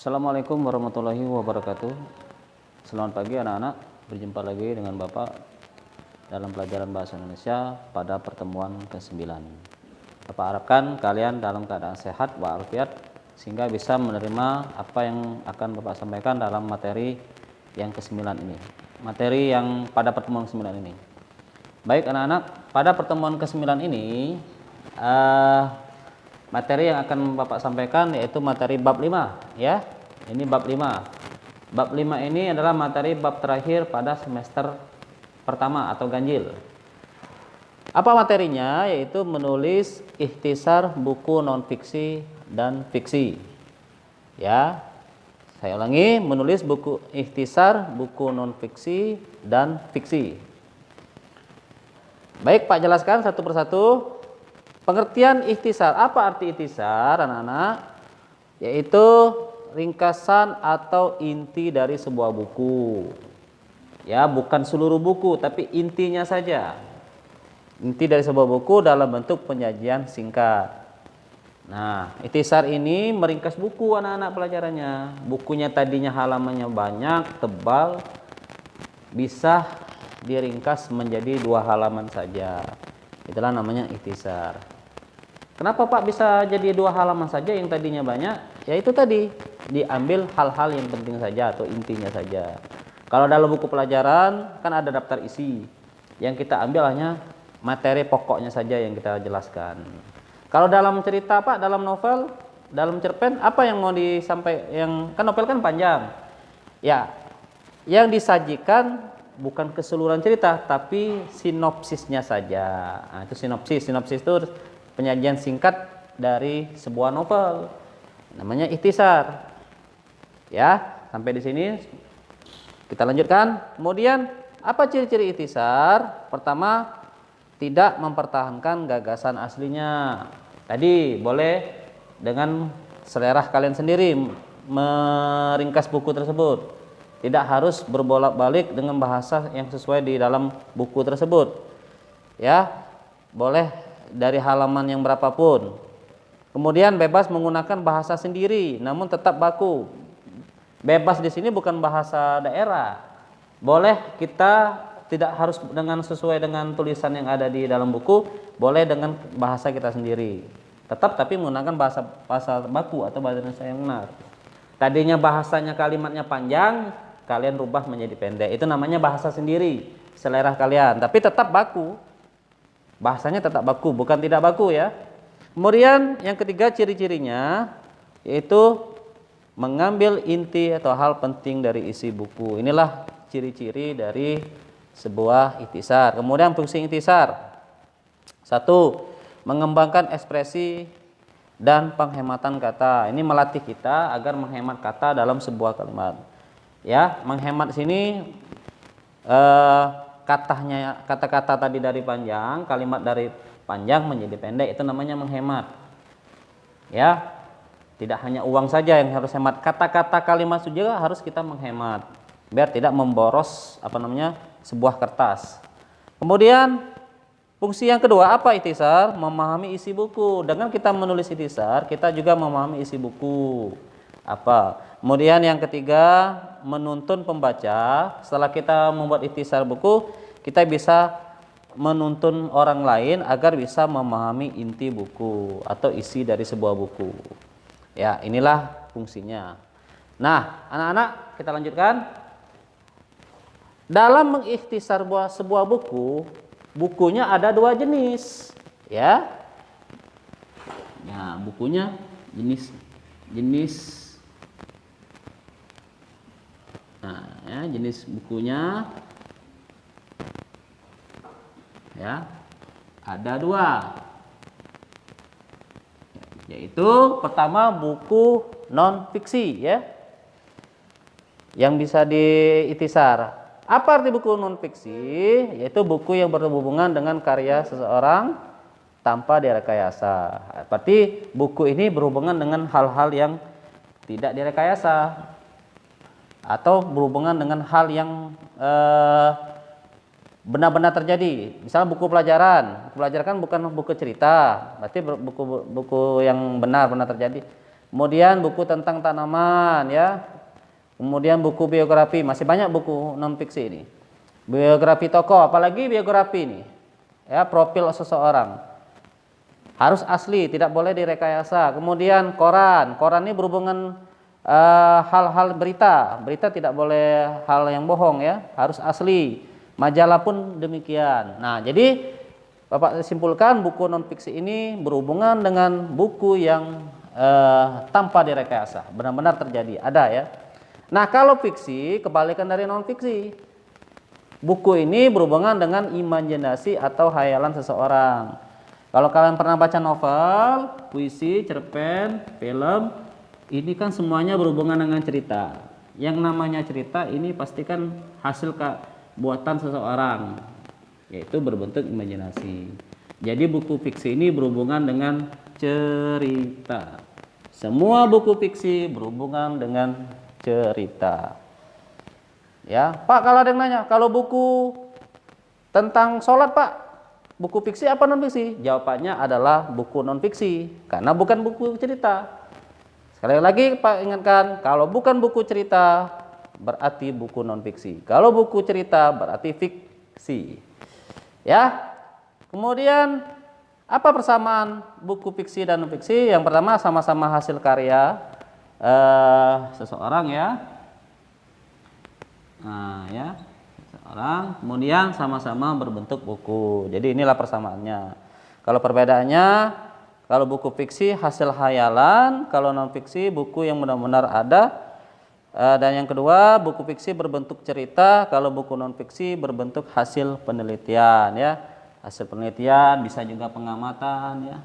Assalamualaikum warahmatullahi wabarakatuh. Selamat pagi anak-anak, berjumpa lagi dengan Bapak dalam pelajaran Bahasa Indonesia pada pertemuan ke-9. Bapak harapkan kalian dalam keadaan sehat walafiat sehingga bisa menerima apa yang akan Bapak sampaikan dalam materi yang ke-9 ini. Materi yang pada pertemuan ke-9 ini. Baik anak-anak, pada pertemuan ke-9 ini materi yang akan Bapak sampaikan yaitu materi bab 5 ya. Ini bab 5. Bab 5 ini adalah materi bab terakhir pada semester pertama atau ganjil. Apa materinya? Yaitu menulis ikhtisar buku non fiksi dan fiksi. Ya. Saya ulangi, menulis buku ikhtisar buku non fiksi dan fiksi. Baik, Pak jelaskan satu persatu. Pengertian ikhtisar. Apa arti ikhtisar, anak-anak? Yaitu ringkasan atau inti dari sebuah buku. Ya, bukan seluruh buku, tapi intinya saja. Inti dari sebuah buku dalam bentuk penyajian singkat. Nah, ikhtisar ini meringkas buku anak-anak pelajarannya. Bukunya tadinya halamannya banyak, tebal, bisa diringkas menjadi 2 halaman saja. Itulah namanya ikhtisar. Kenapa Pak bisa jadi 2 halaman saja yang tadinya banyak? Ya itu tadi, diambil hal-hal yang penting saja atau intinya saja. Kalau dalam buku pelajaran kan ada daftar isi. Yang kita ambil hanya materi pokoknya saja yang kita jelaskan. Kalau dalam cerita Pak, dalam novel, dalam cerpen, apa yang mau disampaikan? Kan novel kan panjang. Ya, yang disajikan bukan keseluruhan cerita, tapi sinopsisnya saja. Nah, itu sinopsis. Sinopsis itu penyajian singkat dari sebuah novel. Namanya ikhtisar. Ya, sampai di sini kita lanjutkan. Kemudian, apa ciri-ciri ikhtisar? Pertama, tidak mempertahankan gagasan aslinya. Tadi boleh dengan selera kalian sendiri meringkas buku tersebut. Tidak harus berbolak-balik dengan bahasa yang sesuai di dalam buku tersebut. Ya, boleh dari halaman yang berapapun. Kemudian bebas menggunakan bahasa sendiri, namun tetap baku. Bebas di sini bukan bahasa daerah. Boleh kita tidak harus sesuai dengan tulisan yang ada di dalam buku, boleh dengan bahasa kita sendiri. Tetap tapi menggunakan bahasa baku atau bahasa Indonesia yang benar. Tadinya bahasanya kalimatnya panjang, kalian rubah menjadi pendek. Itu namanya bahasa sendiri, selera kalian. Tapi tetap baku. Bahasanya tetap baku, bukan tidak baku ya. Kemudian yang ketiga ciri-cirinya yaitu mengambil inti atau hal penting dari isi buku. Inilah ciri-ciri dari sebuah ikhtisar. Kemudian fungsi ikhtisar. 1. Mengembangkan ekspresi dan penghematan kata. Ini melatih kita agar menghemat kata dalam sebuah kalimat. Ya, menghemat sini kata-kata tadi dari panjang, kalimat dari panjang menjadi pendek, itu namanya menghemat. Ya, tidak hanya uang saja yang harus hemat, kata-kata kalimat juga harus kita menghemat biar tidak memboros sebuah kertas. Kemudian fungsi yang kedua apa ikhtisar? Memahami isi buku. Dengan kita menulis ikhtisar, kita juga memahami isi buku. Apa? Kemudian yang ketiga, menuntun pembaca. Setelah kita membuat ikhtisar buku, kita bisa menuntun orang lain agar bisa memahami inti buku atau isi dari sebuah buku. Ya, inilah fungsinya. Nah, anak-anak, kita lanjutkan. Dalam mengikhtisar sebuah buku, bukunya ada 2 jenis, ya. Nah, bukunya jenis. Nah, ya, jenis bukunya ya ada 2. Yaitu pertama buku non fiksi ya. Yang bisa diikhtisar. Apa arti buku non fiksi? Yaitu buku yang berhubungan dengan karya seseorang tanpa direkayasa. Berarti buku ini berhubungan dengan hal-hal yang tidak direkayasa atau berhubungan dengan hal yang benar-benar terjadi. Misalnya buku pelajaran kan bukan buku cerita, berarti buku yang benar-benar terjadi. Kemudian buku tentang tanaman ya. Kemudian buku biografi, masih banyak buku non fiksi ini. Biografi tokoh, apalagi biografi ini. Ya, profil seseorang. Harus asli, tidak boleh direkayasa. Kemudian koran. Koran ini berhubungan hal-hal berita. Berita tidak boleh hal yang bohong ya, harus asli. Majalah pun demikian. Nah, jadi Bapak simpulkan buku non fiksi ini berhubungan dengan buku yang tanpa direkayasa, benar-benar terjadi, ada ya. Nah, kalau fiksi kebalikan dari non fiksi. Buku ini berhubungan dengan imajinasi atau khayalan seseorang. Kalau kalian pernah baca novel, puisi, cerpen, film, ini kan semuanya berhubungan dengan cerita. Yang namanya cerita ini pastikan hasil buatan seseorang, yaitu berbentuk imajinasi. Jadi buku fiksi ini berhubungan dengan cerita. Semua buku fiksi berhubungan dengan cerita. Ya, Pak, kalau ada yang nanya, kalau buku tentang sholat, Pak, buku fiksi apa non fiksi? Jawabannya adalah buku non fiksi, karena bukan buku cerita. Sekali lagi Pak ingatkan, kalau bukan buku cerita berarti buku non fiksi. Kalau buku cerita berarti fiksi. Ya. Kemudian apa persamaan buku fiksi dan non fiksi? Yang pertama, sama-sama hasil karya seseorang ya. Nah, ya. Seseorang, kemudian sama-sama berbentuk buku. Jadi inilah persamaannya. Kalau perbedaannya, kalau buku fiksi hasil khayalan, kalau non fiksi buku yang benar-benar ada. Dan yang kedua, buku fiksi berbentuk cerita, kalau buku non fiksi berbentuk hasil penelitian ya. Hasil penelitian bisa juga pengamatan ya.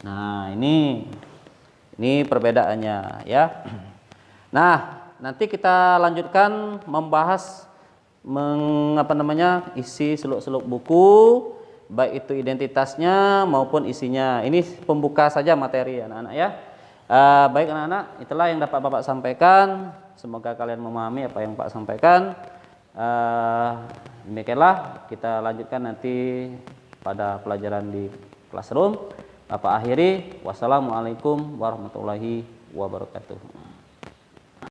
Nah, ini perbedaannya ya. Nah, nanti kita lanjutkan membahas isi seluk-seluk buku, baik itu identitasnya maupun isinya. Ini pembuka saja materi anak-anak ya. Baik anak-anak, itulah yang dapat Bapak sampaikan. Semoga kalian memahami apa yang Pak sampaikan. Demikianlah, kita lanjutkan nanti pada pelajaran di classroom. Bapak akhiri, wassalamualaikum warahmatullahi wabarakatuh.